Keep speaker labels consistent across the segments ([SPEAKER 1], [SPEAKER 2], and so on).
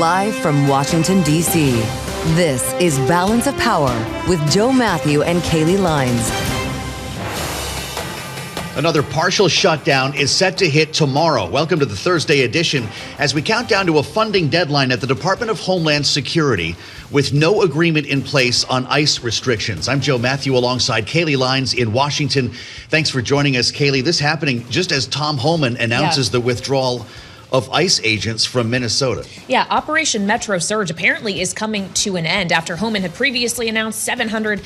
[SPEAKER 1] Live from Washington, D.C., this is Balance of Power with Joe Mathieu and Kailey Leinz.
[SPEAKER 2] Another partial shutdown is set to hit tomorrow. Welcome to the Thursday edition as we count down to a funding deadline at the Department of Homeland Security with no agreement in place on ICE restrictions. I'm Joe Mathieu alongside Kailey Leinz in Washington. Thanks for joining us, Kailey. This happening just as Tom Homan announces the withdrawal of ICE agents from Minnesota.
[SPEAKER 3] Yeah, Operation Metro Surge apparently is coming to an end after Homan had previously announced 700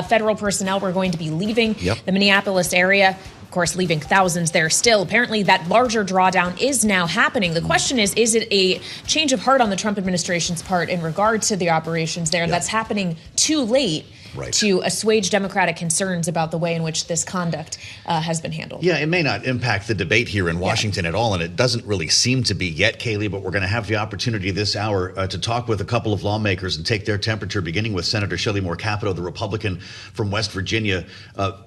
[SPEAKER 3] federal personnel were going to be leaving the Minneapolis area. Of course, leaving thousands there still. Apparently, that larger drawdown is now happening. The question is it a change of heart on the Trump administration's part in regard to the operations there that's happening too late to assuage Democratic concerns about the way in which this conduct has been handled?
[SPEAKER 2] Yeah, it may not impact the debate here in Washington at all, and it doesn't really seem to be yet, Kailey, but we're going to have the opportunity this hour to talk with a couple of lawmakers and take their temperature, beginning with Senator Shelley Capito, the Republican from West Virginia,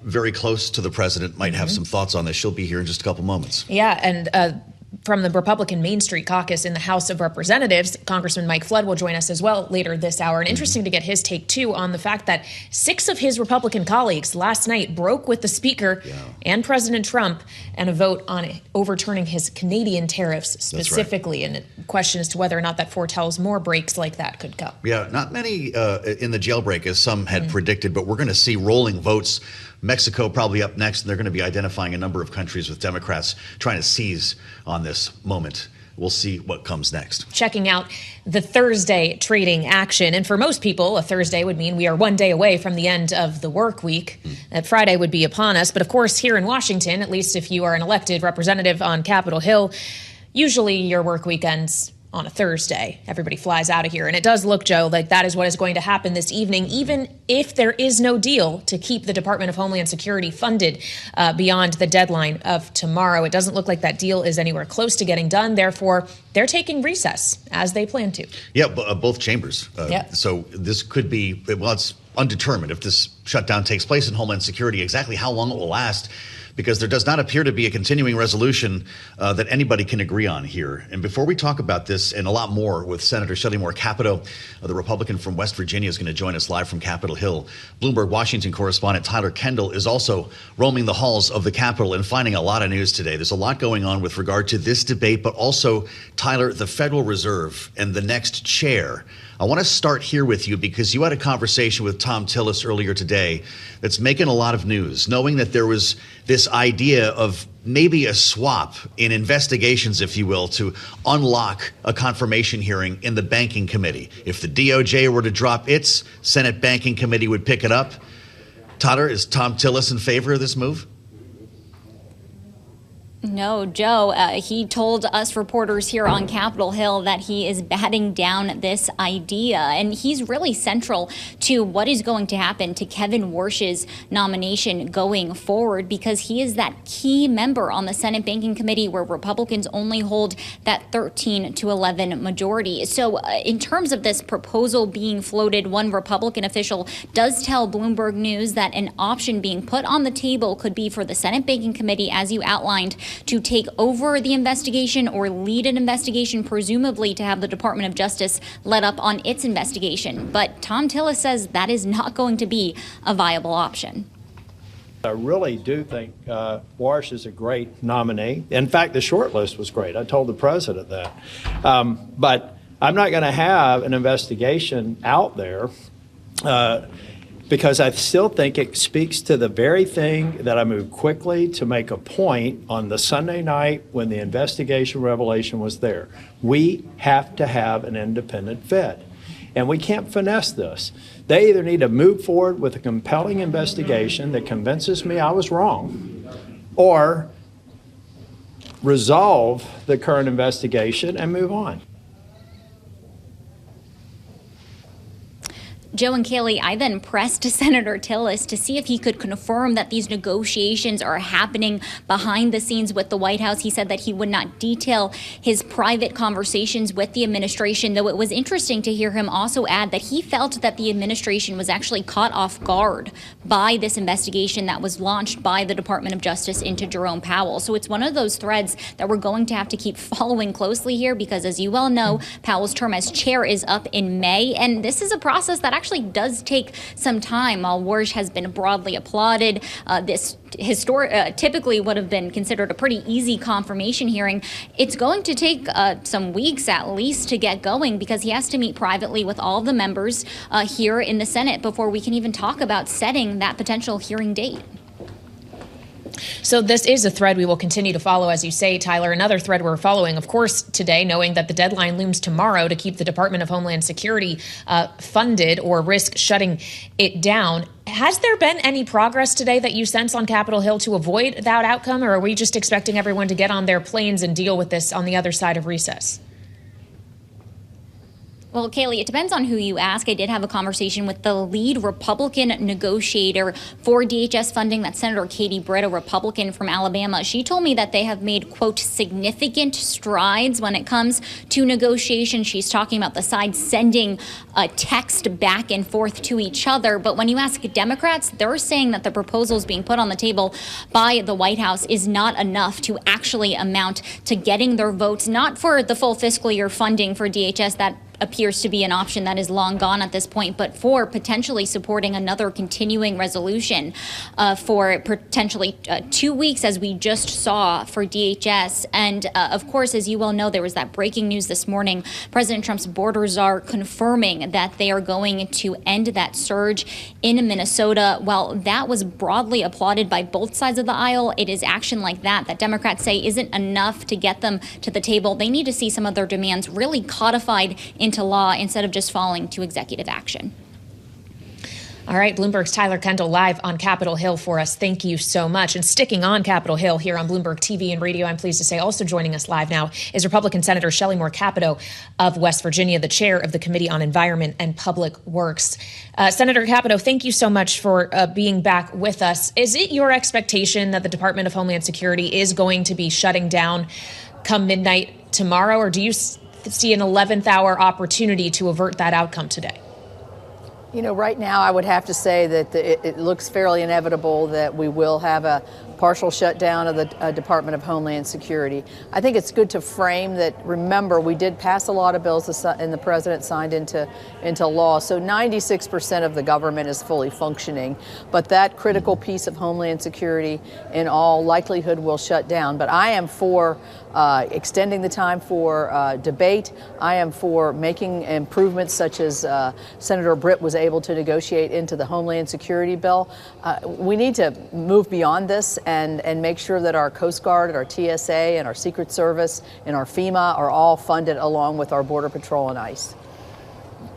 [SPEAKER 2] very close to the president, might have some thoughts on this. She'll be here in just a couple moments.
[SPEAKER 3] Yeah, and from the Republican Main Street Caucus in the House of Representatives, Congressman Mike Flood will join us as well later this hour. And interesting to get his take, too, on the fact that 6 of his Republican colleagues last night broke with the Speaker and President Trump and a vote on overturning his Canadian tariffs specifically. And a question as to whether or not that foretells more breaks like that could come. Yeah,
[SPEAKER 2] not many in the jailbreak, as some had predicted, but we're going to see rolling votes. Mexico probably up next, and they're going to be identifying a number of countries with Democrats trying to seize on this moment. We'll see what comes next.
[SPEAKER 3] Checking out the Thursday trading action. And for most people, a Thursday would mean we are one day away from the end of the work week. That Friday would be upon us. But of course, here in Washington, at least if you are an elected representative on Capitol Hill, usually your work week ends on a Thursday. Everybody flies out of here. And it does look, Joe, like that is what is going to happen this evening, even if there is no deal to keep the Department of Homeland Security funded beyond the deadline of tomorrow. It doesn't look like that deal is anywhere close to getting done. Therefore, they're taking recess as they plan to.
[SPEAKER 2] Yeah, both chambers. So this could be, well, it's undetermined if this shutdown takes place in Homeland Security, exactly how long it will last, because there does not appear to be a continuing resolution that anybody can agree on here. And before we talk about this and a lot more with Senator Shelley Capito, the Republican from West Virginia, is going to join us live from Capitol Hill. Bloomberg Washington correspondent Tyler Kendall is also roaming the halls of the Capitol and finding a lot of news today. There's a lot going on with regard to this debate, but also, Tyler, the Federal Reserve and the next chair. I want to start here with you because you had a conversation with Tom Tillis earlier today that's making a lot of news, knowing that there was this idea of maybe a swap in investigations, if you will, to unlock a confirmation hearing in the banking committee. If the DOJ were to drop its Senate Banking Committee would pick it up. Tyler, is Tom Tillis in favor of this move?
[SPEAKER 4] No, Joe, he told us reporters here on Capitol Hill that he is batting down this idea. And he's really central to what is going to happen to Kevin Warsh's nomination going forward, because he is that key member on the Senate Banking Committee where Republicans only hold that 13-11 majority. So in terms of this proposal being floated, one Republican official does tell Bloomberg News that an option being put on the table could be for the Senate Banking Committee, as you outlined, to take over the investigation or lead an investigation, presumably to have the Department of Justice let up on its investigation. But Tom Tillis says that is not going to be a viable option.
[SPEAKER 5] I really do think Warsh is a great nominee. In fact, the short list was great. I told the president that. But I'm not going to have an investigation out there because I still think it speaks to the very thing that I moved quickly to make a point on the Sunday night when the investigation revelation was there. We have to have an independent Fed, and we can't finesse this. They either need to move forward with a compelling investigation that convinces me I was wrong, or resolve the current investigation and move on.
[SPEAKER 4] Joe and Kailey, I then pressed Senator Tillis to see if he could confirm that these negotiations are happening behind the scenes with the White House. He said that he would not detail his private conversations with the administration, though it was interesting to hear him also add that he felt that the administration was actually caught off guard by this investigation that was launched by the Department of Justice into Jerome Powell. So it's one of those threads that we're going to have to keep following closely here because, as you well know, Powell's term as chair is up in May, and this is a process that actually does take some time. While Warsh has been broadly applauded, this typically would have been considered a pretty easy confirmation hearing. It's going to take some weeks at least to get going because he has to meet privately with all the members here in the Senate before we can even talk about setting that potential hearing date.
[SPEAKER 3] So this is a thread we will continue to follow, as you say, Tyler. Another thread we're following, of course, today, knowing that the deadline looms tomorrow to keep the Department of Homeland Security funded or risk shutting it down. Has there been any progress today that you sense on Capitol Hill to avoid that outcome, or are we just expecting everyone to get on their planes and deal with this on the other side of recess?
[SPEAKER 4] Well, Kailey, it depends on who you ask. I did have a conversation with the lead Republican negotiator for DHS funding, that's Senator Katie Britt, a Republican from Alabama. She told me that they have made, quote, significant strides when it comes to negotiation. She's talking about the sides sending a text back and forth to each other. But when you ask Democrats, they're saying that the proposals being put on the table by the White House is not enough to actually amount to getting their votes, not for the full fiscal year funding for DHS that appears to be an option that is long gone at this point, but for potentially supporting another continuing resolution for potentially 2 weeks, as we just saw for DHS. And of course, as you well know, there was that breaking news this morning. President Trump's border czar confirming that they are going to end that surge in Minnesota. While that was broadly applauded by both sides of the aisle, it is action like that Democrats say isn't enough to get them to the table. They need to see some of their demands really codified into law instead of just falling to executive action.
[SPEAKER 3] All right, Bloomberg's Tyler Kendall live on Capitol Hill for us. Thank you so much. And sticking on Capitol Hill here on Bloomberg TV and radio, I'm pleased to say also joining us live now is Republican Senator Shelley Capito of West Virginia, the chair of the Committee on Environment and Public Works. Senator Capito, thank you so much for being back with us. Is it your expectation that the Department of Homeland Security is going to be shutting down come midnight tomorrow, or do you see an 11th hour opportunity to avert that outcome today?
[SPEAKER 6] You know, right now I would have to say that it looks fairly inevitable that we will have a partial shutdown of the Department of Homeland Security. I think it's good to frame that, remember, we did pass a lot of bills and the president signed into law. So 96% of the government is fully functioning. But that critical piece of Homeland Security in all likelihood will shut down. But I am for extending the time for debate. I am for making improvements such as Senator Britt was able to negotiate into the Homeland Security bill. We need to move beyond this and make sure that our Coast Guard and our TSA and our Secret Service and our FEMA are all funded along with our Border Patrol and ICE.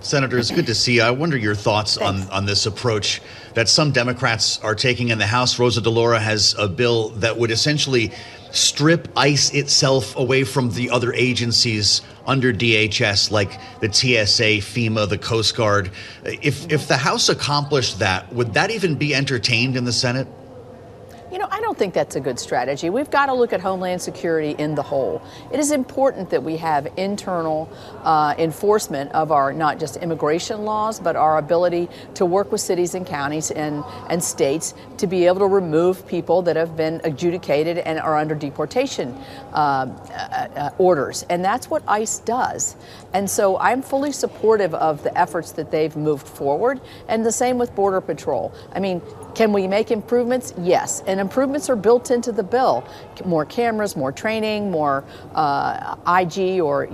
[SPEAKER 2] Senator, it's good to see you. I wonder your thoughts on this approach that some Democrats are taking in the House. Rosa DeLauro has a bill that would essentially strip ICE itself away from the other agencies under DHS, like the TSA, FEMA, the Coast Guard. If the House accomplished that, would that even be entertained in the Senate?
[SPEAKER 6] You know, I don't think that's a good strategy. We've got to look at Homeland Security in the whole. It is important that we have internal enforcement of our not just immigration laws, but our ability to work with cities and counties and states to be able to remove people that have been adjudicated and are under deportation orders. And that's what ICE does. And so I'm fully supportive of the efforts that they've moved forward, and the same with Border Patrol. I mean, can we make improvements? Yes. And improvements are built into the bill. More cameras, more training, more IG or,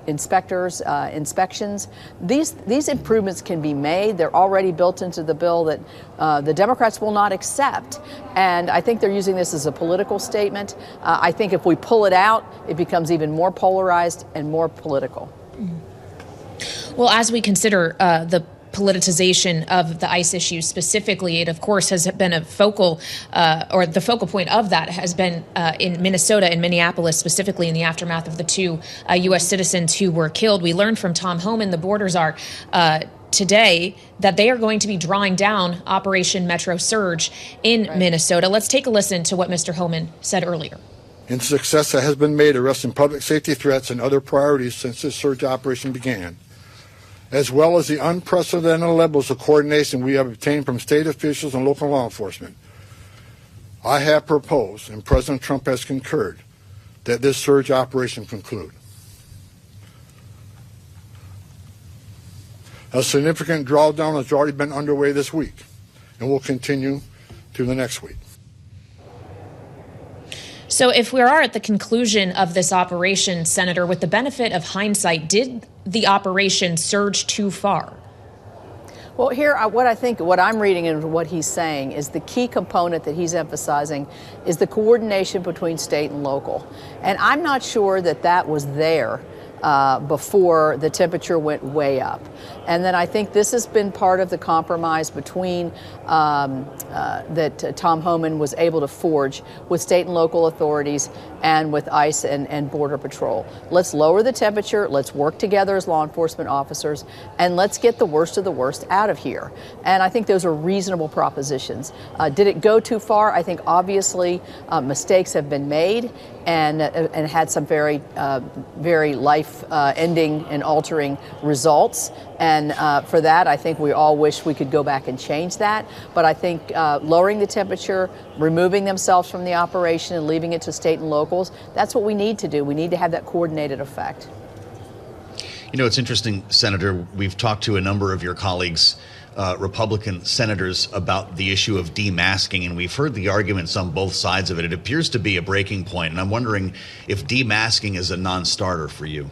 [SPEAKER 6] inspectors, inspections. These improvements can be made. They're already built into the bill that the Democrats will not accept. And I think they're using this as a political statement. I think if we pull it out, it becomes even more polarized and more political.
[SPEAKER 3] Well, as we consider the politicization of the ICE issue specifically, it of course has been a focal or the focal point of that has been in Minnesota and Minneapolis, specifically in the aftermath of the two U.S. citizens who were killed. We learned from Tom Homan, the border czar, today that they are going to be drawing down Operation Metro Surge in Minnesota. Let's take a listen to what Mr. Homan said earlier.
[SPEAKER 7] In success that has been made arresting public safety threats and other priorities since this surge operation began, as well as the unprecedented levels of coordination we have obtained from state officials and local law enforcement, I have proposed, and President Trump has concurred, that this surge operation conclude. A significant drawdown has already been underway this week and will continue to the next week.
[SPEAKER 3] So if we are at the conclusion of this operation, Senator, with the benefit of hindsight, did the operation surge too far?
[SPEAKER 6] Well, here, what I'm reading and what he's saying is the key component that he's emphasizing is the coordination between state and local. And I'm not sure that that was there before the temperature went way up. And then I think this has been part of the compromise between that Tom Homan was able to forge with state and local authorities and with ICE and Border Patrol. Let's lower the temperature, let's work together as law enforcement officers, and let's get the worst of the worst out of here. And I think those are reasonable propositions. Did it go too far? I think obviously mistakes have been made and had some very life-ending and altering results. And for that, I think we all wish we could go back and change that. But I think lowering the temperature, removing themselves from the operation and leaving it to state and locals, that's what we need to do. We need to have that coordinated effect.
[SPEAKER 2] You know, it's interesting, Senator, we've talked to a number of your colleagues, Republican senators, about the issue of demasking, and we've heard the arguments on both sides of it. It appears to be a breaking point, and I'm wondering if demasking is a non-starter for you.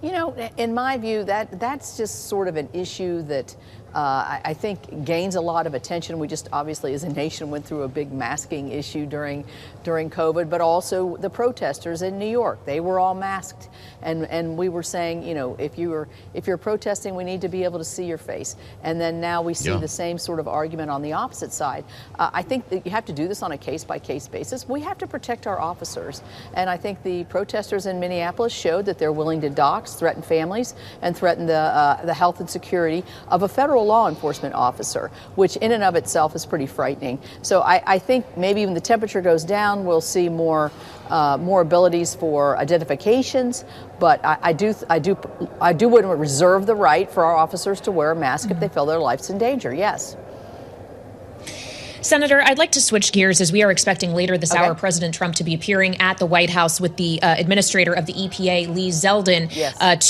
[SPEAKER 6] You know, in my view, that's just sort of an issue that I think gains a lot of attention. We just obviously as a nation went through a big masking issue during COVID, but also the protesters in New York, they were all masked. And we were saying, you know, if you're protesting, we need to be able to see your face. And then now we see the same sort of argument on the opposite side. I think that you have to do this on a case-by-case basis. We have to protect our officers. And I think the protesters in Minneapolis showed that they're willing to dox, threaten families, and threaten the health and security of a federal law enforcement officer, which in and of itself is pretty frightening. So I think maybe when the temperature goes down, we'll see more abilities for identifications. But I do want to reserve the right for our officers to wear a mask if they feel their life's in danger. Yes.
[SPEAKER 3] Senator, I'd like to switch gears as we are expecting later this hour President Trump to be appearing at the White House with the administrator of the EPA, Lee Zeldin,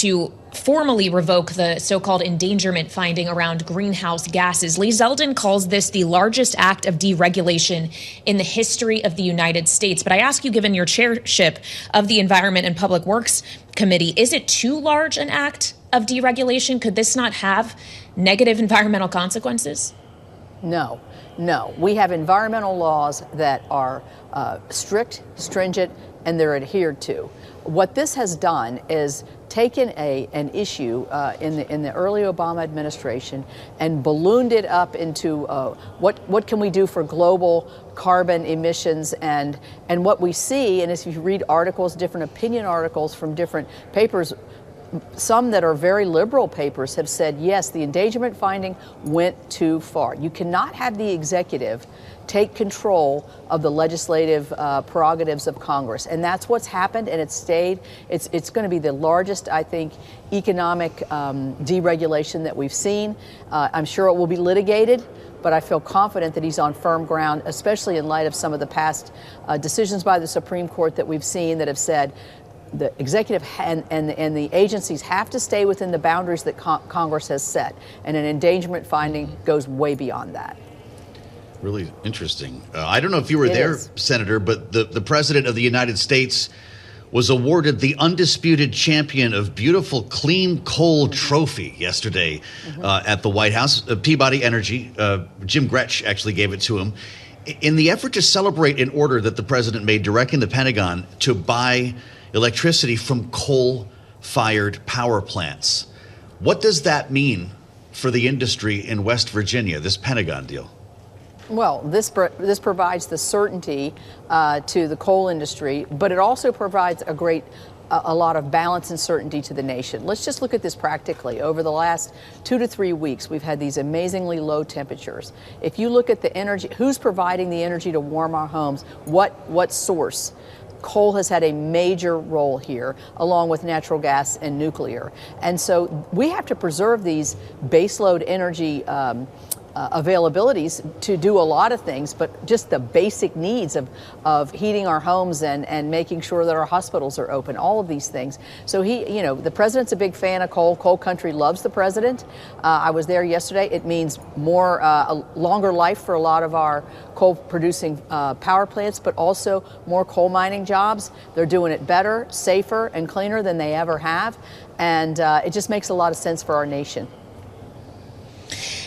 [SPEAKER 3] to formally revoke the so-called endangerment finding around greenhouse gases. Lee Zeldin calls this the largest act of deregulation in the history of the United States. But I ask you, given your chairship of the Environment and Public Works Committee, is it too large an act of deregulation? Could this not have negative environmental consequences?
[SPEAKER 6] No. We have environmental laws that are strict, stringent, and they're adhered to. What this has done is taken an issue in the early Obama administration and ballooned it up into what can we do for global carbon emissions, and what we see, and if you read articles, different opinion articles from different papers, some that are very liberal papers have said, yes, the endangerment finding went too far. You cannot have the executive take control of the legislative prerogatives of Congress. And that's what's happened, and it's stayed. It's going to be the largest, I think, economic deregulation that we've seen. I'm sure it will be litigated, but I feel confident that he's on firm ground, especially in light of some of the past decisions by the Supreme Court that we've seen that have said the executive and the agencies have to stay within the boundaries that Congress has set. And an endangerment finding goes way beyond that.
[SPEAKER 2] Really interesting. I don't know if you were there, Senator, but the President of the United States was awarded the undisputed champion of beautiful clean coal trophy yesterday at the White House. Peabody Energy, Jim Gretsch actually gave it to him. In the effort to celebrate an order that the president made directing the Pentagon to buy electricity from coal-fired power plants. What does that mean for the industry in West Virginia, this Pentagon deal?
[SPEAKER 6] Well, this provides the certainty to the coal industry, but it also provides a lot of balance and certainty to the nation. Let's just look at this practically. Over the last 2 to 3 weeks, we've had these amazingly low temperatures. If you look at the energy, who's providing the energy to warm our homes? What source? Coal has had a major role here, along with natural gas and nuclear. And so we have to preserve these baseload energy availabilities to do a lot of things, but just the basic needs of heating our homes and making sure that our hospitals are open, all of these things. So the president's a big fan of coal. Coal country loves the president. I was there yesterday. It means a longer life for a lot of our coal producing power plants, but also more coal mining jobs. They're doing it better, safer, and cleaner than they ever have. And it just makes a lot of sense for our nation.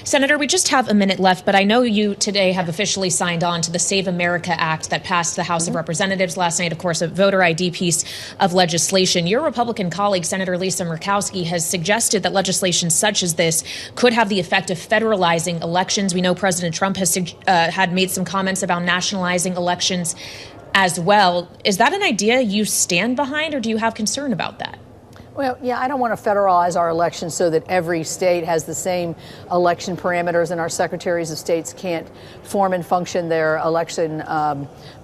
[SPEAKER 3] Senator, we just have a minute left, but I know you today have officially signed on to the Save America Act that passed the House of Representatives last night, of course, a voter ID piece of legislation. Your Republican colleague, Senator Lisa Murkowski, has suggested that legislation such as this could have the effect of federalizing elections. We know President Trump has had made some comments about nationalizing elections as well. Is that an idea you stand behind, or do you have concern about that?
[SPEAKER 6] Well, yeah, I don't want to federalize our elections so that every state has the same election parameters and our secretaries of states can't form and function their election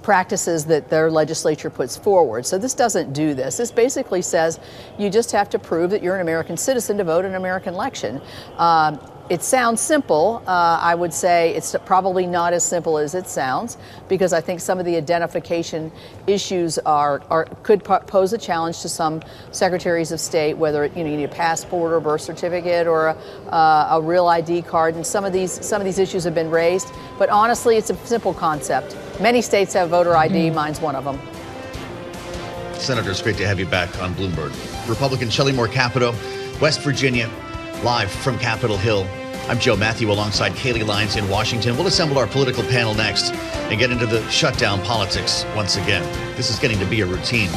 [SPEAKER 6] practices that their legislature puts forward. So this doesn't do this. This basically says you just have to prove that you're an American citizen to vote in an American election. It sounds simple. I would say it's probably not as simple as it sounds, because I think some of the identification issues could pose a challenge to some secretaries of state, whether you need a passport or birth certificate or a real ID card, and some of these issues have been raised. But honestly, it's a simple concept. Many states have voter ID. Mine's one of them.
[SPEAKER 2] Senator, it's great to have you back on Bloomberg. Republican Shelley Capito, West Virginia, live from Capitol Hill. I'm Joe Mathieu alongside Kailey Leinz in Washington. We'll assemble our political panel next and get into the shutdown politics once again. This is getting to be a routine.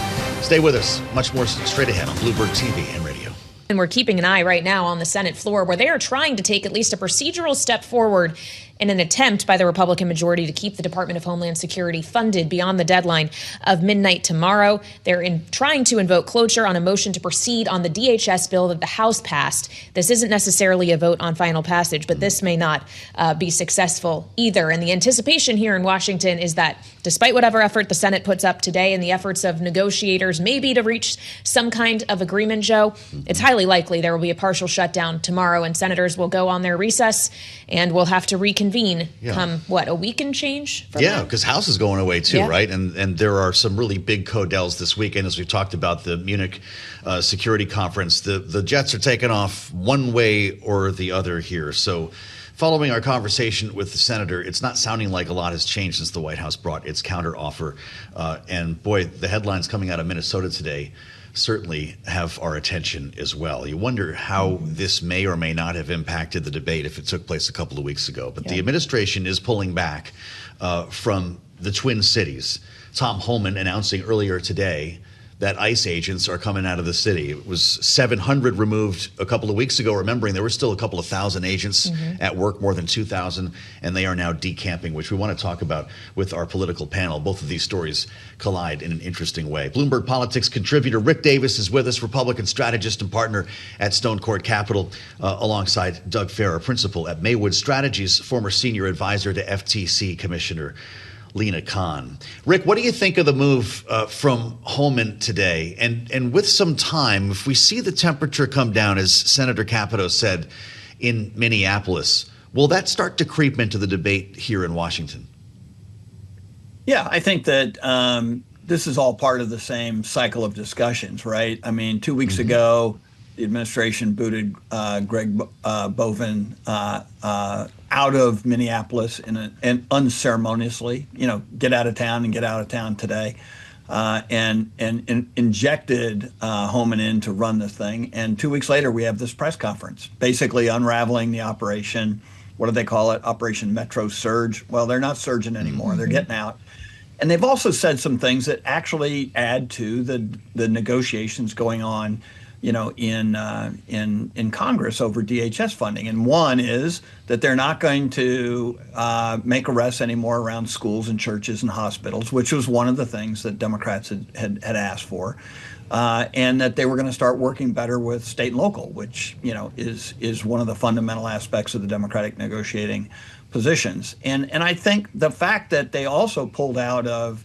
[SPEAKER 2] Stay with us. Much more straight ahead on Bloomberg TV and radio.
[SPEAKER 3] And we're keeping an eye right now on the Senate floor, where they are trying to take at least a procedural step forward in an attempt by the Republican majority to keep the Department of Homeland Security funded beyond the deadline of midnight tomorrow. They're trying to invoke cloture on a motion to proceed on the DHS bill that the House passed. This isn't necessarily a vote on final passage, but this may not be successful either. And the anticipation here in Washington is that despite whatever effort the Senate puts up today and the efforts of negotiators maybe to reach some kind of agreement, Joe, it's highly likely there will be a partial shutdown tomorrow, and senators will go on their recess and we'll have to reconvene come, a week and change?
[SPEAKER 2] Yeah, because House is going away too, right? And there are some really big codels this weekend, as we've talked about the Munich Security Conference. The jets are taking off one way or the other here. So following our conversation with the senator, it's not sounding like a lot has changed since the White House brought its counteroffer. And boy, the headlines coming out of Minnesota today certainly have our attention as well. You wonder how this may or may not have impacted the debate if it took place a couple of weeks ago. But the administration is pulling back from the Twin Cities. Tom Homan announcing earlier today that ICE agents are coming out of the city. It was 700 removed a couple of weeks ago, remembering there were still a couple of thousand agents at work, more than 2,000, and they are now decamping, which we want to talk about with our political panel. Both of these stories collide in an interesting way. Bloomberg Politics contributor Rick Davis is with us, Republican strategist and partner at Stonecourt Capital, alongside Doug Farrar, principal at Maywood Strategies, former senior advisor to FTC Commissioner Lena Khan. Rick, what do you think of the move from Homan today? And with some time, if we see the temperature come down, as Senator Capito said, in Minneapolis, will that start to creep into the debate here in Washington?
[SPEAKER 8] Yeah, I think that this is all part of the same cycle of discussions, right? I mean, 2 weeks ago, the administration booted Greg Bovin out of Minneapolis and unceremoniously, get out of town and get out of town today, and injected Homan in to run this thing. And 2 weeks later, we have this press conference, basically unraveling the operation. What do they call it? Operation Metro Surge. Well, they're not surging anymore. They're getting out. And they've also said some things that actually add to the negotiations going on in Congress over DHS funding. And one is that they're not going to make arrests anymore around schools and churches and hospitals, which was one of the things that Democrats had asked for, and that they were going to start working better with state and local, which is one of the fundamental aspects of the Democratic negotiating positions. And I think the fact that they also pulled out of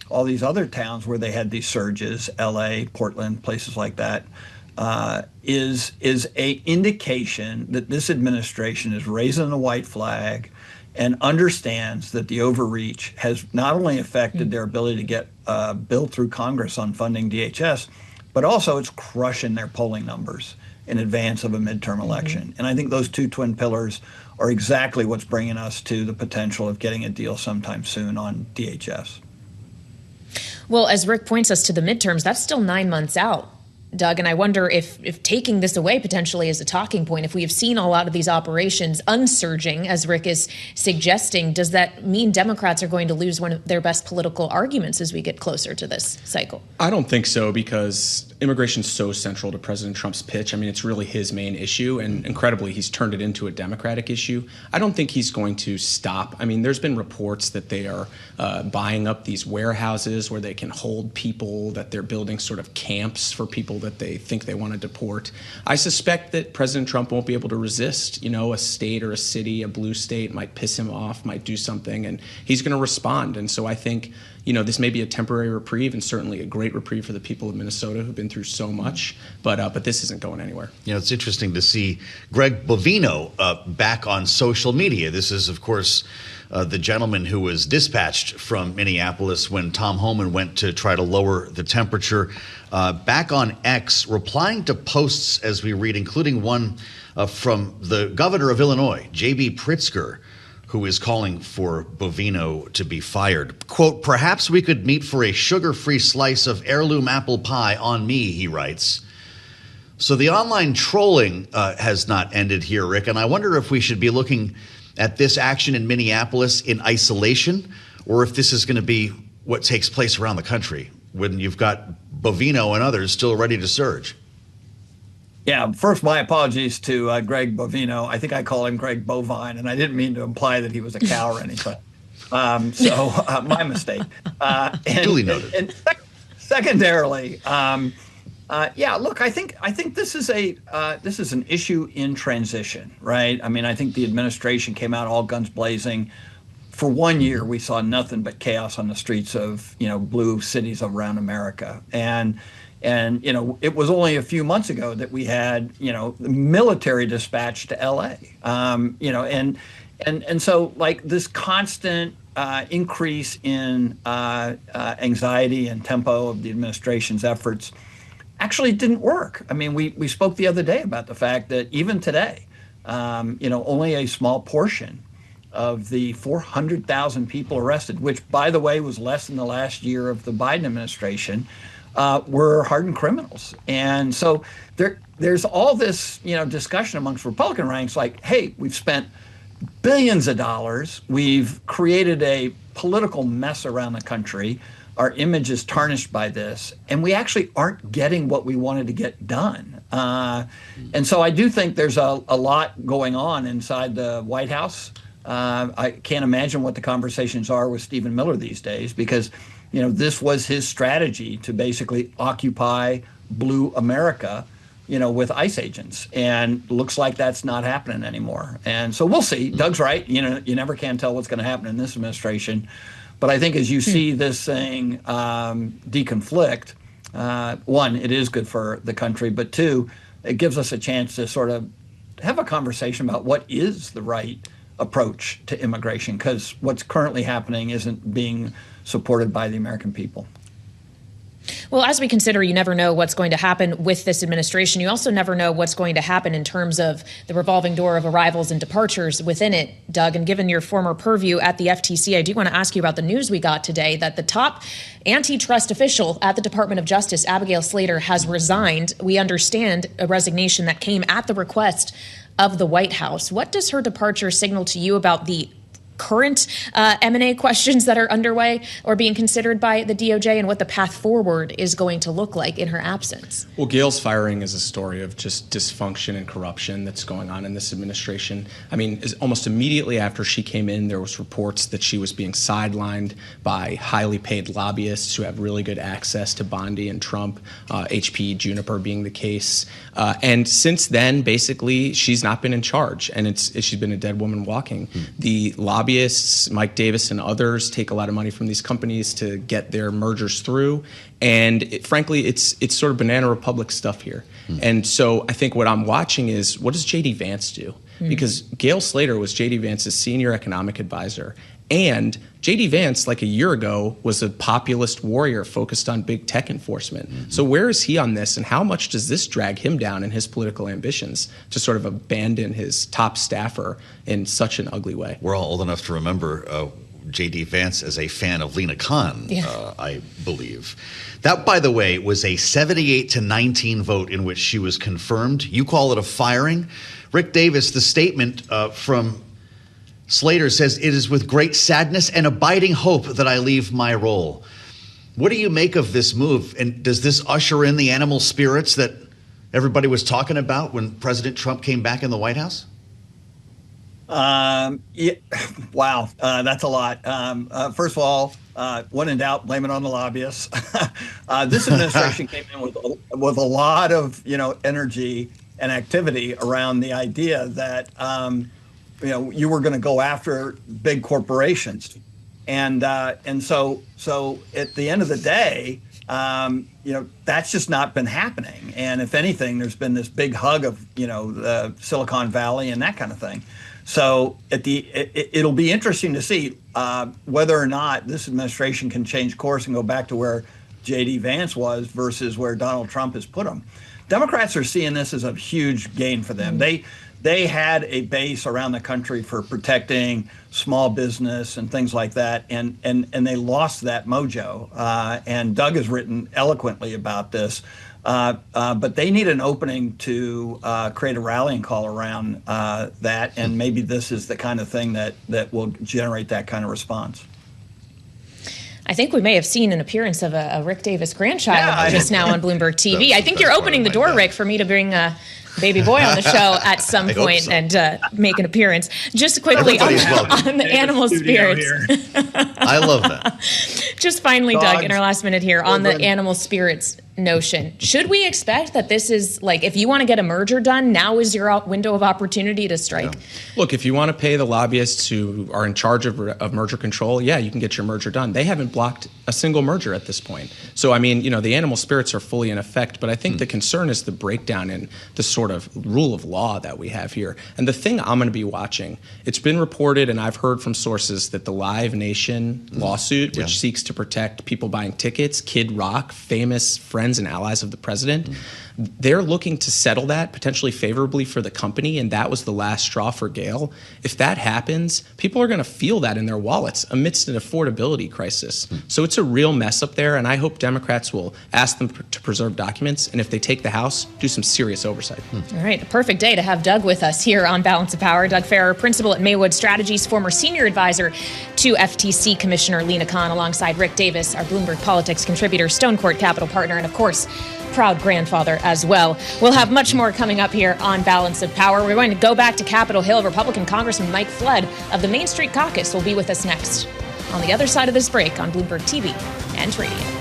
[SPEAKER 8] all these other towns where they had these surges, LA, Portland, places like that, is a indication that this administration is raising the white flag and understands that the overreach has not only affected their ability to get a bill through Congress on funding DHS, but also it's crushing their polling numbers in advance of a midterm election. And I think those two twin pillars are exactly what's bringing us to the potential of getting a deal sometime soon on DHS.
[SPEAKER 3] Well, as Rick points us to the midterms, that's still 9 months out, Doug, and I wonder if taking this away potentially is a talking point, if we have seen a lot of these operations unsurging, as Rick is suggesting, does that mean Democrats are going to lose one of their best political arguments as we get closer to this cycle?
[SPEAKER 9] I don't think so, because immigration is so central to President Trump's pitch. I mean, it's really his main issue, and incredibly, he's turned it into a Democratic issue. I don't think he's going to stop. I mean, there's been reports that they are buying up these warehouses where they can hold people, that they're building sort of camps for people that they think they want to deport. I suspect that President Trump won't be able to resist. A state or a city, a blue state might piss him off, might do something, and he's going to respond. And so I think, this may be a temporary reprieve, and certainly a great reprieve for the people of Minnesota who've been through so much, but this isn't going anywhere.
[SPEAKER 2] It's interesting to see Greg Bovino back on social media. This is, of course, the gentleman who was dispatched from Minneapolis when Tom Homan went to try to lower the temperature. Back on X, replying to posts as we read, including one from the governor of Illinois, J.B. Pritzker, who is calling for Bovino to be fired. Quote, "Perhaps we could meet for a sugar-free slice of heirloom apple pie on me," he writes. So the online trolling has not ended here, Rick, and I wonder if we should be looking at this action in Minneapolis in isolation, or if this is going to be what takes place around the country when you've got Bovino and others still ready to surge.
[SPEAKER 8] Yeah, first, my apologies to Greg Bovino. I think I call him Greg Bovine, and I didn't mean to imply that he was a cow or anything. My mistake.
[SPEAKER 2] Duly noted.
[SPEAKER 8] And secondarily, look, I think this is an issue in transition, right? I mean, I think the administration came out all guns blazing. For 1 year, we saw nothing but chaos on the streets of blue cities around America, and it was only a few months ago that we had the military dispatched to L.A. And so like this constant increase in anxiety and tempo of the administration's efforts actually didn't work. I mean, we spoke the other day about the fact that even today, only a small portion of the 400,000 people arrested, which, by the way, was less than the last year of the Biden administration, were hardened criminals. And so there's all this, discussion amongst Republican ranks like, hey, we've spent billions of dollars. We've created a political mess around the country. Our image is tarnished by this, and we actually aren't getting what we wanted to get done. And so I do think there's a lot going on inside the White House. I can't imagine what the conversations are with Stephen Miller these days, because this was his strategy to basically occupy blue America, with ICE agents, and looks like that's not happening anymore. And so we'll see. Doug's right. You never can tell what's going to happen in this administration. But I think as you see this thing deconflict, one, it is good for the country, but two, it gives us a chance to sort of have a conversation about what is the right approach to immigration, because what's currently happening isn't being supported by the American people.
[SPEAKER 3] Well, as we consider, you never know what's going to happen with this administration. You also never know what's going to happen in terms of the revolving door of arrivals and departures within it, Doug. And given your former purview at the FTC, I do want to ask you about the news we got today that the top antitrust official at the Department of Justice, Abigail Slater, has resigned. We understand a resignation that came at the request of the White House. What does her departure signal to you about the current M&A questions that are underway or being considered by the DOJ, and what the path forward is going to look like in her absence?
[SPEAKER 9] Well, Gail's firing is a story of just dysfunction and corruption that's going on in this administration. I mean, almost immediately after she came in, there was reports that she was being sidelined by highly paid lobbyists who have really good access to Bondi and Trump, HP, Juniper being the case. And since then, basically, she's not been in charge, and she's been a dead woman walking. The lobbyists, Mike Davis and others, take a lot of money from these companies to get their mergers through. And frankly, it's sort of Banana Republic stuff here. And so I think what I'm watching is, what does J.D. Vance do? Because Gail Slater was J.D. Vance's senior economic advisor. And J.D. Vance, like a year ago, was a populist warrior focused on big tech enforcement. So where is he on this, and how much does this drag him down in his political ambitions to sort of abandon his top staffer in such an ugly way?
[SPEAKER 2] We're all old enough to remember J.D. Vance as a fan of Lena Khan, I believe. That, by the way, was a 78-19 vote in which she was confirmed. You call it a firing. Rick Davis, the statement from Slater says, "It is with great sadness and abiding hope that I leave my role." What do you make of this move? And does this usher in the animal spirits that everybody was talking about when President Trump came back in the White House?
[SPEAKER 8] Yeah, wow, that's a lot. First of all, when in doubt, blame it on the lobbyists. This administration came in with a lot of energy and activity around the idea that you were going to go after big corporations, and so at the end of the day, that's just not been happening. And if anything, there's been this big hug of the Silicon Valley and that kind of thing. So it'll be interesting to see whether or not this administration can change course and go back to where J.D. Vance was versus where Donald Trump has put him. Democrats are seeing this as a huge gain for them. They had a base around the country for protecting small business and things like that, and they lost that mojo. And Doug has written eloquently about this. But they need an opening to create a rallying call around that, and maybe this is the kind of thing that will generate that kind of response.
[SPEAKER 3] I think we may have seen an appearance of a Rick Davis grandchild just now on Bloomberg TV. I think you're opening the door, Rick, for me to bring baby boy on the show at some point and make an appearance. Just quickly on the animal spirits.
[SPEAKER 2] I love that.
[SPEAKER 3] Just finally, Doug, in our last minute here, on the animal spirits notion. Should we expect that this is like, if you want to get a merger done, now is your window of opportunity to strike?
[SPEAKER 9] Yeah. Look, if you want to pay the lobbyists who are in charge of merger control, you can get your merger done. They haven't blocked a single merger at this point. So, I mean, the animal spirits are fully in effect, but I think the concern is the breakdown in the sort of rule of law that we have here. And the thing I'm going to be watching, it's been reported, and I've heard from sources, that the Live Nation lawsuit, which seeks to protect people buying tickets, Kid Rock, famous friends and allies of the president, they're looking to settle that potentially favorably for the company, and that was the last straw for Gail. If that happens, people are going to feel that in their wallets amidst an affordability crisis. So it's a real mess up there, and I hope Democrats will ask them to preserve documents, and if they take the House, do some serious oversight.
[SPEAKER 3] All right, a perfect day to have Doug with us here on Balance of Power. Doug Farrar, principal at Maywood Strategies, former senior advisor to FTC Commissioner Lena Khan, alongside Rick Davis, our Bloomberg Politics contributor, Stonecourt Capital partner, and of course, proud grandfather as well. We'll have much more coming up here on Balance of Power. We're going to go back to Capitol Hill. Republican Congressman Mike Flood of the Main Street Caucus will be with us next on the other side of this break on Bloomberg TV and radio.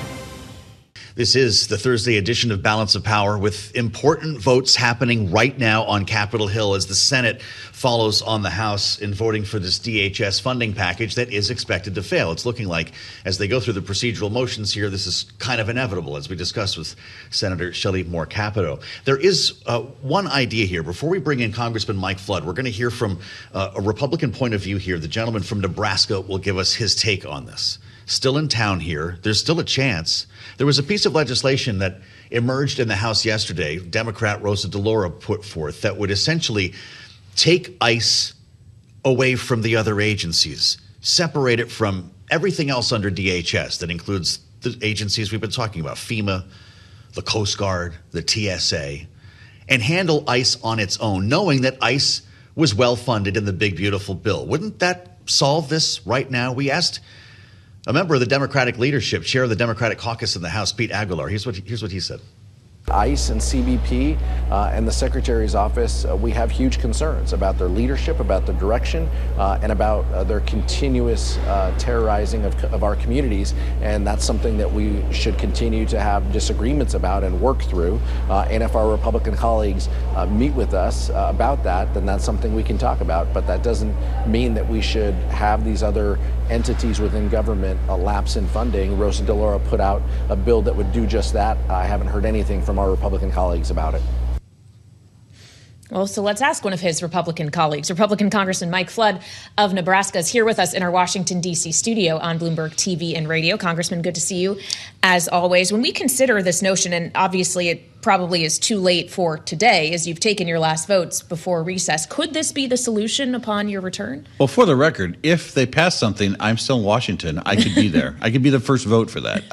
[SPEAKER 2] This is the Thursday edition of Balance of Power, with important votes happening right now on Capitol Hill as the Senate follows on the House in voting for this DHS funding package that is expected to fail. It's looking like, as they go through the procedural motions here, this is kind of inevitable, as we discussed with Senator Shelley Capito. There is one idea here. Before we bring in Congressman Mike Flood, we're going to hear from a Republican point of view here. The gentleman from Nebraska will give us his take on this. Still in town here. There's still a chance. There was a piece of legislation that emerged in the House yesterday, Democrat Rosa DeLauro put forth, that would essentially take ICE away from the other agencies, separate it from everything else under DHS. That includes the agencies we've been talking about, FEMA, the Coast Guard, the TSA, and handle ICE on its own, knowing that ICE was well funded in the big, beautiful bill. Wouldn't that solve this right now? We asked a member of the Democratic leadership, chair of the Democratic caucus in the House, Pete Aguilar. Here's what he said.
[SPEAKER 10] ICE and CBP and the Secretary's office, we have huge concerns about their leadership, about their direction, and about their continuous terrorizing of our communities. And that's something that we should continue to have disagreements about and work through. And if our Republican colleagues meet with us about that, then that's something we can talk about. But that doesn't mean that we should have these other entities within government lapse in funding. Rosa DeLauro put out a bill that would do just that. I haven't heard anything from our Republican colleagues about it.
[SPEAKER 3] Well, so let's ask one of his Republican colleagues. Republican Congressman Mike Flood of Nebraska is here with us in our Washington, D.C. studio on Bloomberg TV and radio. Congressman, good to see you, as always. When we consider this notion, and obviously it probably is too late for today, as you've taken your last votes before recess, could this be the solution upon your return?
[SPEAKER 11] Well, for the record, if they pass something, I'm still in Washington. I could be there. I could be the first vote for that.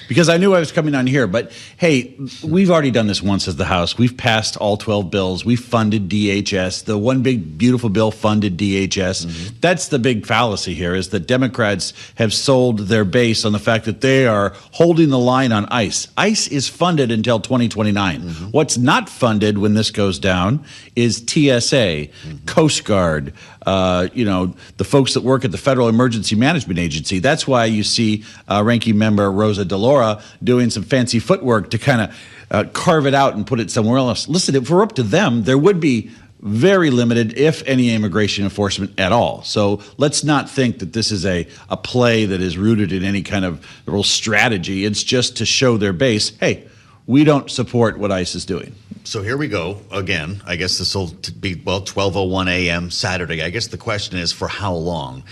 [SPEAKER 11] Because I knew I was coming on here. But, hey, we've already done this once as the House. We've passed all 12 bills. We funded DHS. The one big, beautiful bill funded DHS. Mm-hmm. That's the big fallacy here, is that Democrats have sold their base on the fact that they are holding the line on ICE. ICE is funded until 2029. Mm-hmm. What's not funded when this goes down is TSA, Coast Guard, the folks that work at the Federal Emergency Management Agency. That's why you see Ranking Member Rosa DeLauro doing some fancy footwork to kind of carve it out and put it somewhere else. Listen, if we're up to them, there would be very limited, if any, immigration enforcement at all. So let's not think that this is a play that is rooted in any kind of real strategy. It's just to show their base, hey, we don't support what ICE is doing.
[SPEAKER 2] So here we go again. I guess this will be, 12:01 a.m. Saturday. I guess the question is, for how long?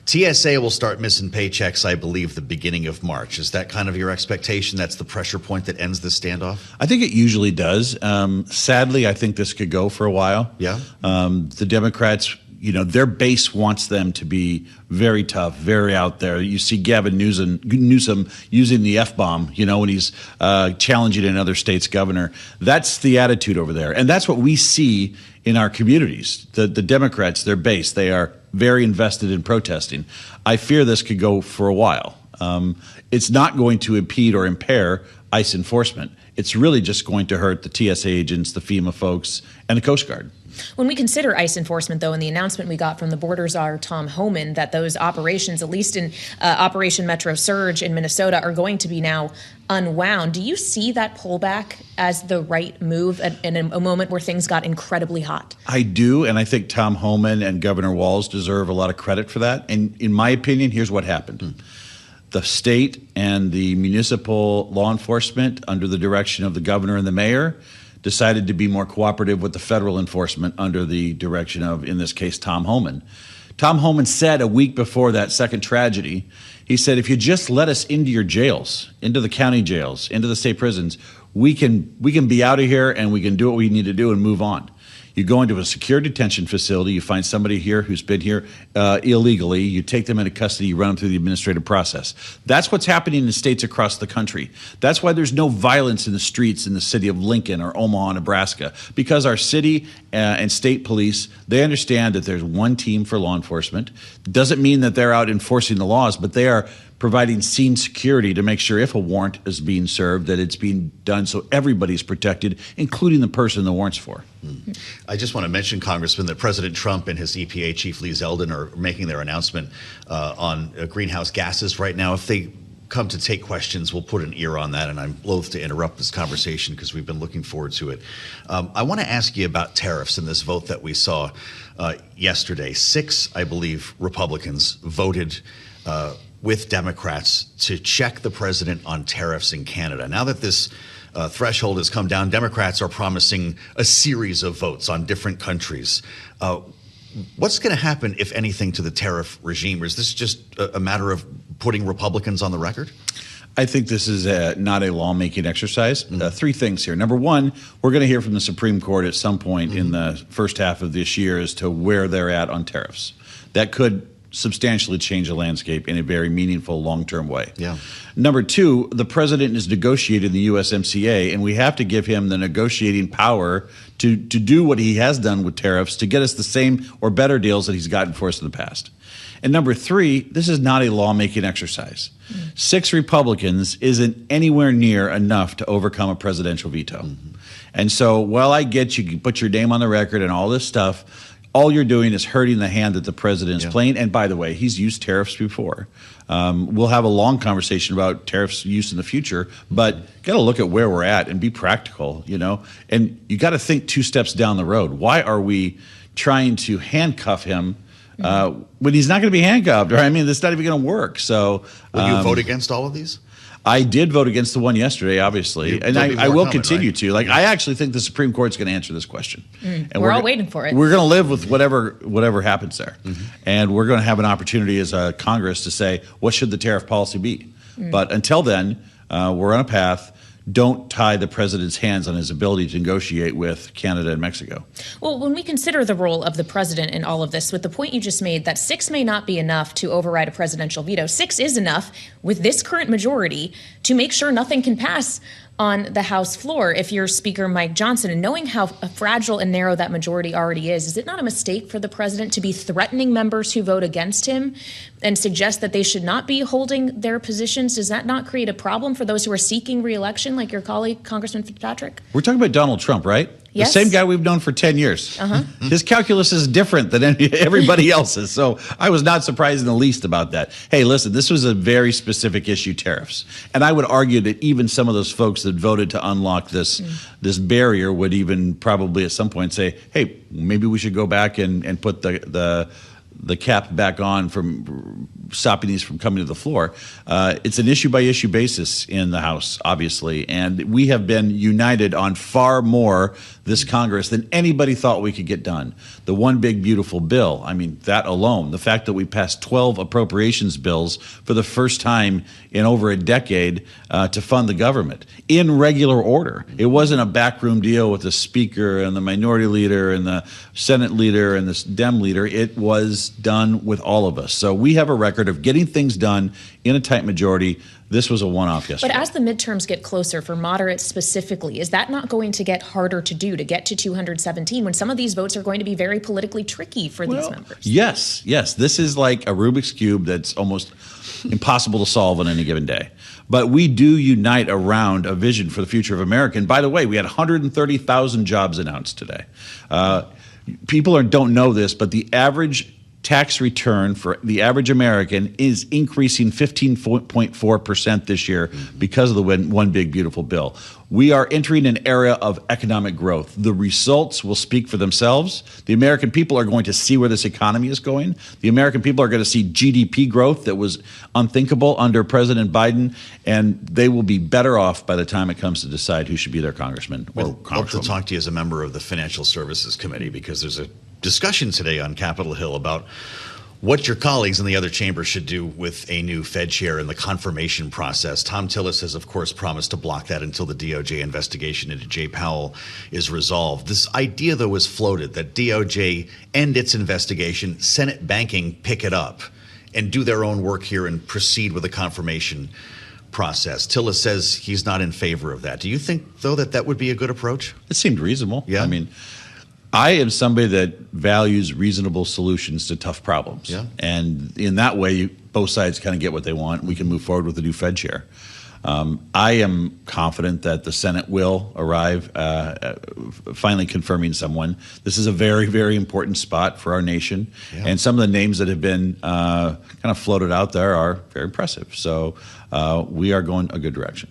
[SPEAKER 2] TSA will start missing paychecks, I believe, the beginning of March. Is that kind of your expectation? That's the pressure point that ends this standoff?
[SPEAKER 11] I think it usually does. Sadly, I think this could go for a while.
[SPEAKER 2] Yeah.
[SPEAKER 11] The Democrats, their base wants them to be very tough, very out there. You see Gavin Newsom using the F-bomb, when he's challenging another state's governor. That's the attitude over there. And that's what we see in our communities. The Democrats, their base, they are very invested in protesting. I fear this could go for a while. It's not going to impede or impair ICE enforcement. It's really just going to hurt the TSA agents, the FEMA folks, and the Coast Guard.
[SPEAKER 3] When we consider ICE enforcement, though, and the announcement we got from the border czar, Tom Homan, that those operations, at least in Operation Metro Surge in Minnesota, are going to be now unwound, do you see that pullback as the right move in a moment where things got incredibly hot?
[SPEAKER 11] I do, and I think Tom Homan and Governor Walz deserve a lot of credit for that. And in my opinion, here's what happened. The state and the municipal law enforcement, under the direction of the governor and the mayor, decided to be more cooperative with the federal enforcement under the direction of, in this case, Tom Homan. Tom Homan said a week before that second tragedy, he said, if you just let us into your jails, into the county jails, into the state prisons, we can be out of here and we can do what we need to do and move on. You go into a secure detention facility, you find somebody here who's been here illegally, you take them into custody, you run them through the administrative process. That's what's happening in states across the country. That's why there's no violence in the streets in the city of Lincoln or Omaha, Nebraska, because our city and state police, they understand that there's one team for law enforcement. Doesn't mean that they're out enforcing the laws, but they are providing scene security to make sure if a warrant is being served, that it's being done so everybody's protected, including the person the warrant's for.
[SPEAKER 2] I just want to mention, Congressman, that President Trump and his EPA chief, Lee Zeldin, are making their announcement on greenhouse gases right now. If they come to take questions, we'll put an ear on that, and I'm loath to interrupt this conversation because we've been looking forward to it. I want to ask you about tariffs in this vote that we saw yesterday. 6, I believe, Republicans voted with Democrats to check the president on tariffs in Canada. Now that this threshold has come down, Democrats are promising a series of votes on different countries. What's going to happen, if anything, to the tariff regime? Or is this just a matter of putting Republicans on the record?
[SPEAKER 11] I think this is not a lawmaking exercise. 3 things here. Number one, we're going to hear from the Supreme Court at some point in the first half of this year as to where they're at on tariffs. That could substantially change the landscape in a very meaningful, long-term way.
[SPEAKER 2] Yeah.
[SPEAKER 11] Number two, the president is negotiating the USMCA, and we have to give him the negotiating power to do what he has done with tariffs to get us the same or better deals that he's gotten for us in the past. And number three, this is not a lawmaking exercise. 6 Republicans isn't anywhere near enough to overcome a presidential veto. And so while I get you can put your name on the record and all this stuff, all you're doing is hurting the hand that the president is playing. And by the way, he's used tariffs before. We'll have a long conversation about tariffs use in the future, but got to look at where we're at and be practical, and you got to think 2 steps down the road. Why are we trying to handcuff him when he's not going to be handcuffed? Or that's not even going to work. So
[SPEAKER 2] will you vote against all of these?
[SPEAKER 11] I did vote against the one yesterday, obviously, and I will continue to. I actually think the Supreme Court's going to answer this question.
[SPEAKER 3] And we're all waiting for it.
[SPEAKER 11] We're going to live with whatever happens there, and we're going to have an opportunity as a Congress to say what should the tariff policy be. But until then, we're on a path. Don't tie the president's hands on his ability to negotiate with Canada and Mexico.
[SPEAKER 3] Well, when we consider the role of the president in all of this, with the point you just made that 6 may not be enough to override a presidential veto, 6 is enough with this current majority to make sure nothing can pass on the House floor. If you're Speaker Mike Johnson, and knowing how fragile and narrow that majority already is it not a mistake for the president to be threatening members who vote against him and suggest that they should not be holding their positions? Does that not create a problem for those who are seeking re-election, like your colleague, Congressman Fitzpatrick?
[SPEAKER 11] We're talking about Donald Trump, right?
[SPEAKER 3] Yes.
[SPEAKER 11] The same guy we've known for 10 years. His calculus is different than everybody else's. So I was not surprised in the least about that. Hey, listen, this was a very specific issue, tariffs. And I would argue that even some of those folks that voted to unlock this barrier would even probably at some point say, hey, maybe we should go back and put the cap back on from stopping these from coming to the floor. It's an issue-by-issue basis in the House, obviously, and we have been united on far more this Congress than anybody thought we could get done. The one big beautiful bill, that alone, the fact that we passed 12 appropriations bills for the first time in over a decade to fund the government in regular order. It wasn't a backroom deal with the Speaker and the Minority Leader and the Senate Leader and the Dem Leader. It was done with all of us. So we have a record of getting things done in a tight majority. This was a one-off yesterday.
[SPEAKER 3] But as the midterms get closer, for moderates specifically, is that not going to get harder to do, to get to 217, when some of these votes are going to be very politically tricky for these members?
[SPEAKER 11] Yes. This is like a Rubik's Cube that's almost impossible to solve on any given day. But we do unite around a vision for the future of America. And by the way, we had 130,000 jobs announced today. People don't know this, but the average tax return for the average American is increasing 15.4% this year because of the one big beautiful bill. We are entering an era of economic growth. The results will speak for themselves. The American people are going to see where this economy is going. The American people are going to see GDP growth that was unthinkable under President Biden, and they will be better off by the time it comes to decide who should be their congressman or congresswoman.
[SPEAKER 2] I'd love to talk to you as a member of the Financial Services Committee, because there's a discussion today on Capitol Hill about what your colleagues in the other chambers should do with a new Fed chair in the confirmation process. Tom Tillis has, of course, promised to block that until the DOJ investigation into Jay Powell is resolved. This idea, though, was floated that DOJ end its investigation, Senate banking pick it up, and do their own work here and proceed with a confirmation process. Tillis says he's not in favor of that. Do you think, though, that would be a good approach?
[SPEAKER 11] It seemed reasonable.
[SPEAKER 2] Yeah.
[SPEAKER 11] I am somebody that values reasonable solutions to tough problems.
[SPEAKER 2] Yeah.
[SPEAKER 11] And in that way, both sides kind of get what they want. We can move forward with the new Fed chair. I am confident that the Senate will arrive finally confirming someone. This is a very, very important spot for our nation. Yeah. And some of the names that have been kind of floated out there are very impressive. So we are going a good direction.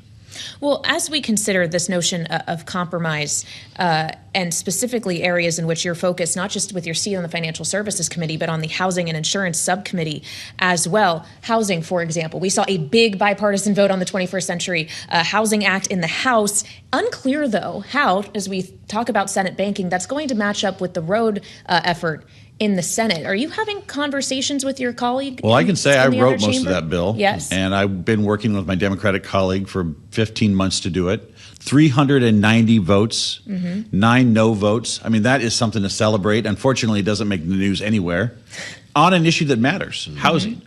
[SPEAKER 3] Well, as we consider this notion of compromise and specifically areas in which you're focused, not just with your seat on the Financial Services Committee, but on the Housing and Insurance Subcommittee as well. Housing, for example, we saw a big bipartisan vote on the 21st Century Housing Act in the House. Unclear, though, how, as we talk about Senate banking, that's going to match up with the road effort in the Senate. Are you having conversations with your colleague?
[SPEAKER 11] Well, I can say I wrote most of that bill.
[SPEAKER 3] Yes.
[SPEAKER 11] And I've been working with my Democratic colleague for 15 months to do it. 390 votes, 9 no votes. That is something to celebrate. Unfortunately, it doesn't make the news anywhere. on an issue that matters, housing.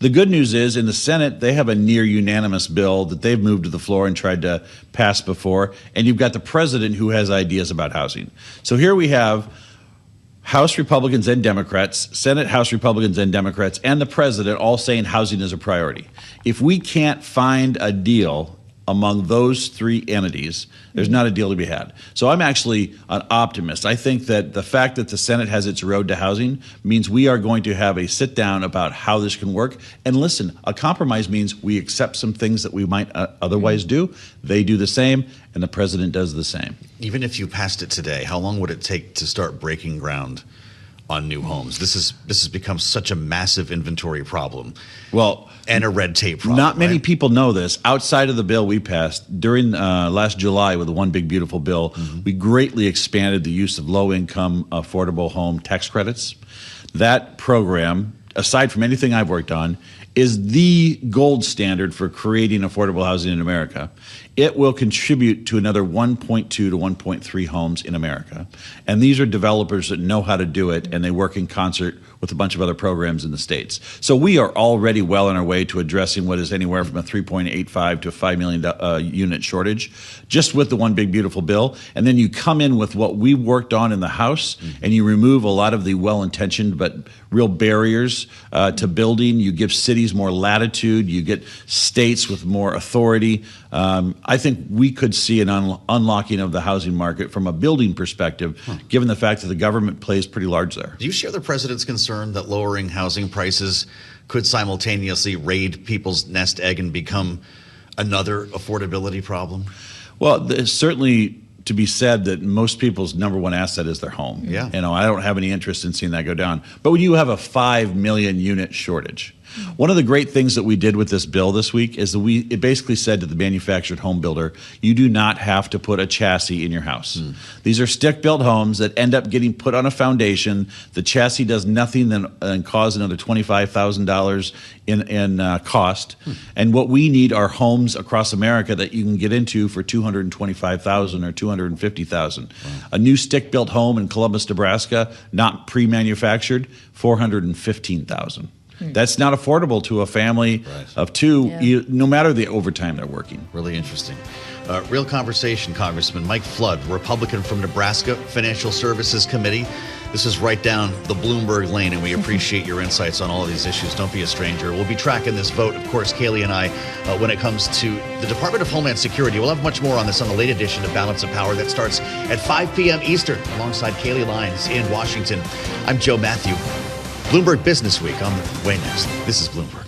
[SPEAKER 11] The good news is in the Senate, they have a near unanimous bill that they've moved to the floor and tried to pass before. And you've got the president who has ideas about housing. So here we have House Republicans and Democrats, Senate House Republicans and Democrats, and the president all saying housing is a priority. If we can't find a deal among those three entities, there's not a deal to be had. So I'm actually an optimist. I think that the fact that the Senate has its road to housing means we are going to have a sit down about how this can work. And listen, a compromise means we accept some things that we might otherwise do. They do the same, and the president does the same.
[SPEAKER 2] Even if you passed it today, how long would it take to start breaking ground on new homes? This has become such a massive inventory problem.
[SPEAKER 11] Well,
[SPEAKER 2] and a red tape problem.
[SPEAKER 11] Not many people know this. Outside of the bill we passed during last July with the One Big Beautiful Bill, we greatly expanded the use of low-income affordable home tax credits. That program, aside from anything I've worked on, is the gold standard for creating affordable housing in America. It will contribute to another 1.2 to 1.3 homes in America. And these are developers that know how to do it, and they work in concert with a bunch of other programs in the states. So we are already well on our way to addressing what is anywhere from a 3.85 to a 5 million unit shortage, just with the One Big Beautiful Bill. And then you come in with what we worked on in the House, and you remove a lot of the well-intentioned but real barriers to building. You give cities more latitude. You get states with more authority. I think we could see an unlocking of the housing market from a building perspective, given the fact that the government plays pretty large there.
[SPEAKER 2] Do you share the president's concern that lowering housing prices could simultaneously raid people's nest egg and become another affordability problem?
[SPEAKER 11] Well, there's certainly to be said that most people's number one asset is their home.
[SPEAKER 2] Yeah.
[SPEAKER 11] You know, I don't have any interest in seeing that go down. But when you have a 5 million unit shortage, one of the great things that we did with this bill this week is that it basically said to the manufactured home builder, you do not have to put a chassis in your house. These are stick-built homes that end up getting put on a foundation. The chassis does nothing than cause another $25,000 in cost. And what we need are homes across America that you can get into for $225,000 or $250,000. A new stick-built home in Columbus, Nebraska, not pre-manufactured, $415,000. That's not affordable to a family of two, no matter the overtime they're working.
[SPEAKER 2] Really interesting. Real conversation, Congressman. Mike Flood, Republican from Nebraska, Financial Services Committee. This is right down the Bloomberg lane, and we appreciate your insights on all of these issues. Don't be a stranger. We'll be tracking this vote, of course, Kailey and I, when it comes to the Department of Homeland Security. We'll have much more on this on the late edition of Balance of Power that starts at 5 p.m. Eastern, alongside Kailey Leinz in Washington. I'm Joe Mathieu. Bloomberg Business Week on the way next. This is Bloomberg.